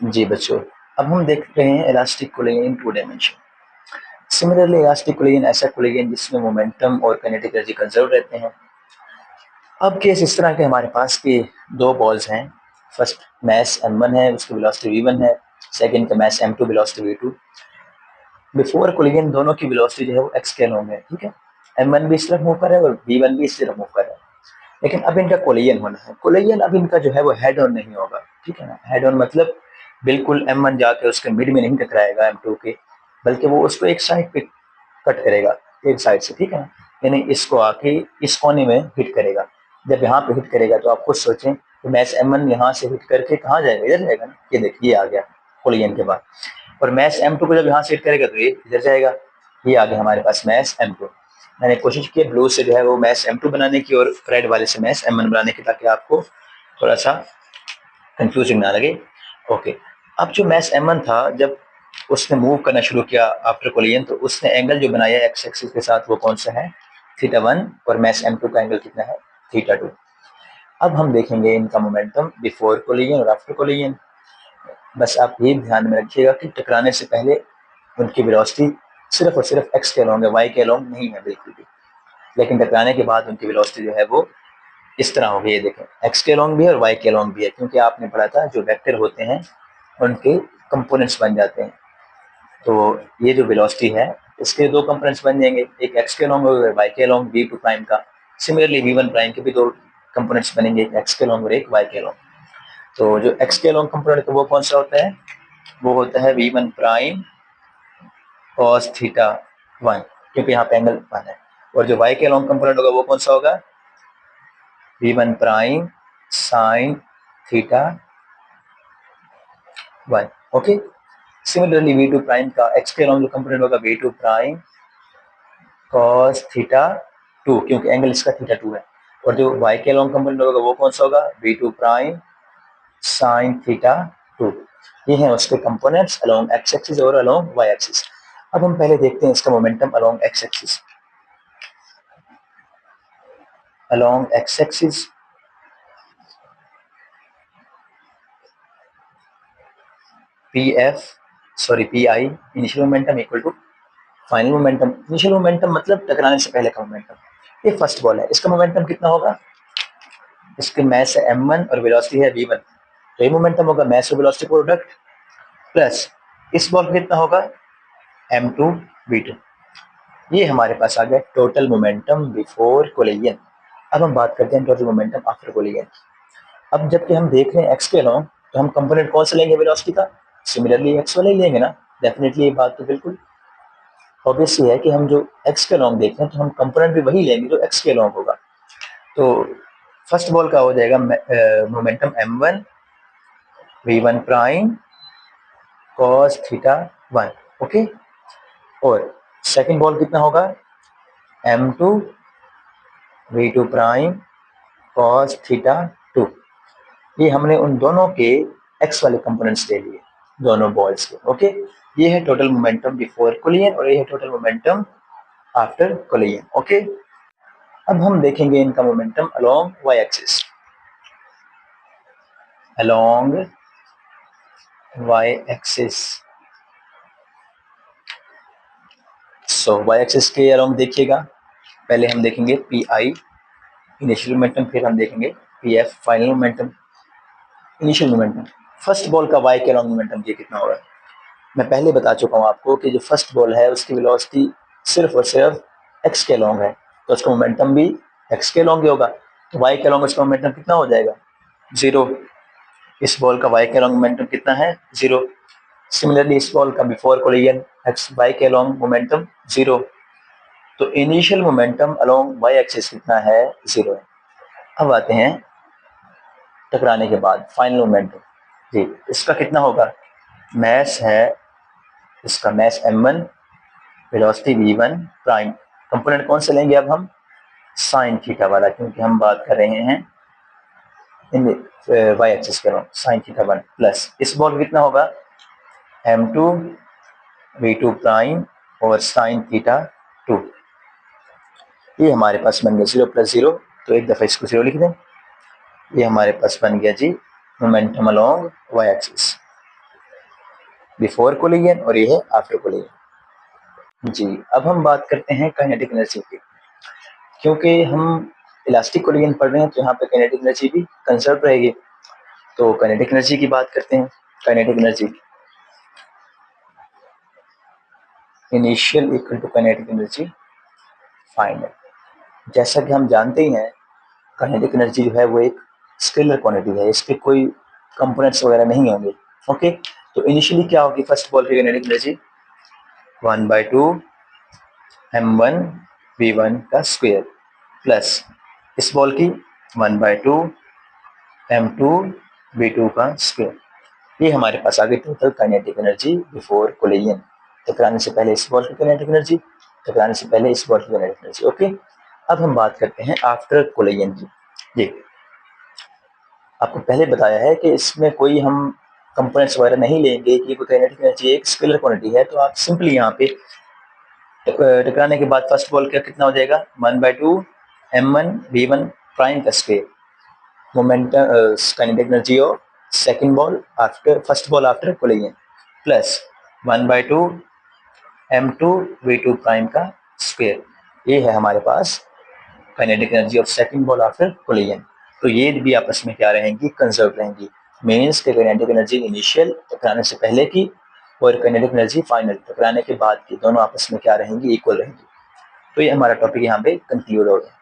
जी बच्चों, अब हम देख रहे हैं elastic collision in two dimension. Similarly elastic collision ऐसा कोलिजन जिसमें मोमेंटम और काइनेटिक एनर्जी कंजर्व रहते हैं। अब केस इस तरह के हमारे पास कि दो बॉल्स हैं, फर्स्ट मास m1 है, उसकी वेलोसिटी v1 है, सेकंड का मास m2 velocity v2। Before collision दोनों की वेलोसिटी जो है वो x के अलोंग है, ठीक है। m1 भी इस तरफ मूव कर रहा है और v1 भी इस तरफ मूव कर रहा है। लेकिन अब इनका कोलिजन होना है। कोलिजन अब इनका जो है वो हेड ऑन नहीं होगा, ठीक है ना। हेड ऑन मतलब बिल्कुल m1 जाके उसके मिड में नहीं टकराएगा m2 के, बल्कि वो उसको एक साइड पे कट करेगा, एक साइड से, ठीक है ना। यानी इसको आके इस कोने में हिट करेगा। जब यहाँ पे हिट करेगा तो आप खुद सोचें तो मैस m1 यहाँ से हिट करके कहाँ जाएगा, इधर जाएगा ना। ये देखिए आ गया कोलिजन के बाद। और मैस m2 को जब यहाँ से हिट करेगा तो ये इधर जाएगा। ये आ गया हमारे पास मैस m2। मैंने कोशिश की ब्लू से जो है वो मैस m2 बनाने की और रेड वाले से मैस m1 बनाने की, ताकि आपको थोड़ा सा कंफ्यूजिंग ना लगे। ओके, अब जो मैस m1 था जब उसने मूव करना शुरू किया आफ्टर कोलिजन, तो उसने एंगल जो बनाया एक्स एक्सिस के साथ वो कौन सा है, θ1, और मैस m2 का एंगल कितना है, θ2। अब हम देखेंगे इनका मोमेंटम बिफोर कोलिजन और आफ्टर कोलिजन। बस आप ये ध्यान में रखिएगा कि टकराने से पहले उनकी वेलोसिटी सिर्फ और सिर्फ एक्स के अलोंग है, वाई के अलोंग नहीं है बिल्कुल भी। लेकिन टकराने के बाद उनकी वेलोसिटी जो है वो इस तरह होगी, ये देखें, एक्स के अलोंग भी है और वाई के अलोंग भी है, क्योंकि आपने पढ़ा था जो वेक्टर होते हैं उनके कंपोनेंट्स बन जाते हैं। तो ये जो वेलोसिटी है इसके दो कंपोनेंट्स बन जाएंगे, एक एक्स के अलोंग और वाई के अलोंग v2 प्राइम का। सिमिलरली v1 प्राइम के भी दो कंपोनेंट्स बनेंगे, एक एक्स के अलोंग और एक वाई के अलोंग। तो जो एक्स के अलोंग कंपोनेंट है वो कौन सा होता है, वो होता है v1 प्राइम cos θ1, क्योंकि यहाँ पे एंगल 1 है। और जो y के अलोंग कंपोनेंट होगा वो कौन सा होगा, v1 prime sin θ1। Okay, similarly v2 prime का x के अलोंग जो कंपोनेंट होगा v2 प्राइम cos θ2, क्योंकि एंगल इसका θ2 है। और जो y के अलोंग कंपोनेंट होगा वो कौन सा होगा, v2 प्राइम sin θ2। ये हैं उसके कंपोनेंट्स अलोंग x एक्सिस और अलोंग y एक्सिस। अब हम पहले देखते हैं इसका momentum along x axis. Along x axis PI initial momentum equal to final momentum. Initial momentum मतलब टकराने से पहले का मोमेंटम। ये फर्स्ट बॉल है, इसका मोमेंटम कितना होगा, इसके मास है m1 और वेलोसिटी है v1, तो ये मोमेंटम होगा मास और वेलोसिटी प्रोडक्ट प्लस इस बॉल का कितना होगा m2 v2। ये हमारे पास आ गया टोटल मोमेंटम बिफोर कोलिजन। अब हम बात करते हैं टोटल मोमेंटम आफ्टर कोलिजन। अब जबकि हम देख रहे हैं एक्स के अलोंग, तो हम कंपोनेंट कौन सा लेंगे वेलोसिटी का, सिमिलरली एक्स वाला ही लेंगे ना। डेफिनेटली ये बात तो बिल्कुल ऑब्वियस ही है कि हम जो एक्स के अलोंग देख रहे हैं तो हम कंपोनेंट भी वही लेंगे जो एक्स के अलोंग होगा। तो फर्स्ट बॉल का हो जाएगा momentum m1 v1 prime cos θ1। Okay, और सेकंड बॉल कितना होगा m2 v2 प्राइम cos θ2। ये हमने उन दोनों के एक्स वाले कंपोनेंट्स ले लिए, दोनों बॉल्स के। ओके, ये है टोटल मोमेंटम बिफोर कोलिजन और ये है total momentum after collision. Okay, अब हम देखेंगे इनका momentum along Y axis. Along Y axis, so Y axis के अलोंग देखिएगा, पहले हम देखेंगे PI इनिशियल मोमेंटम, फिर हम देखेंगे PF final momentum. Initial momentum, first ball का वाई के अलोंग मोमेंटम ये कितना होगा। मैं पहले बता चुका हूँ आपको कि जो फर्स्ट बॉल है उसकी वेलोसिटी सिर्फ और सिर्फ एक्स के अलोंग है, तो उसका मोमेंटम भी एक्स के अलोंग ही होगा। तो वाई के अलोंग उसका मोमेंटम कितना हो जाएगा, 0। इस बॉल का वाई के अलोंग मोमेंटम कितना है, 0। सिमिलरली इस बॉल का बिफोर कोलिजन एक्स वाई के अलोंग मोमेंटम 0। तो initial momentum along Y axis कितना है, 0 है। अब आते हैं टकराने के बाद फाइनल मोमेंटम। जी, इसका कितना होगा, मैस है, इसका mess m1, velocity v1 prime, component कौन से लेंगे अब हम, साइन थीटा वाला, क्योंकि हम बात कर रहे हैं इन वाई एक्सिस के अलोंग, साइन θ1 प्लस इस बॉल कितना होगा m2 v2 प्राइम और साइन θ2। ये हमारे पास बन गया 0 + 0, तो एक दफा इसको 0 लिख दें। ये हमारे पास बन गया जी momentum along Y axis. Before collision और ये है आफ्टर कोलिजन। जी, अब हम बात करते हैं काइनेटिक एनर्जी की। क्योंकि हम इलास्टिक कोलिजन पढ़ रहे हैं तो यहाँ पे काइनेटिक एनर्जी भी कंजर्व रहेगी। तो काइनेटिक एनर्जी की बात करते हैं। Kinetic energy initial equal to kinetic energy final. जैसा कि हम जानते ही हैं, काइनेटिक एनर्जी जो है वो एक स्केलर क्वांटिटी है, इसके कोई कंपोनेंट्स वगैरह नहीं होंगे। ओके, तो इनिशियली क्या होगी फर्स्ट ऑफ ऑल की काइनेटिक एनर्जी 1/2 m1 v1 का स्क्वायर प्लस इस बॉल की 1/2 m2 v2 का स्क्वायर। ये हमारे पास आ गई total kinetic energy before collision. टकराने से पहले इस बॉल की काइनेटिक एनर्जी, टकराने से पहले इस बॉल की काइनेटिक एनर्जी। ओके, अब हम बात करते हैं आफ्टर कोलिजन की। जी, आपको पहले बताया है कि इसमें कोई हम कंपोनेंट्स वगैरह नहीं लेंगे कि काइनेटिक एनर्जी एक स्केलर क्वांटिटी है। तो आप सिंपली यहाँ पे टकराने के बाद फर्स्ट बॉल का कितना हो जाएगा 1/2 m1 v1 प्राइम का square momentum kinetic energy of second ball after first ball after collision plus 1/2 m2 v2 prime का स्क्वायर। ये है हमारे पास kinetic energy of second ball after collision. तो ये भी आपस में क्या रहेंगी, कंजर्व रहेंगी। मीन्स के काइनेटिक एनर्जी इनिशियल टकराने से पहले की और काइनेटिक एनर्जी फाइनल टकराने के बाद की, दोनों आपस में क्या रहेंगी, इक्वल रहेंगी। तो ये हमारा टॉपिक यहाँ पे कंक्लूड हो गया।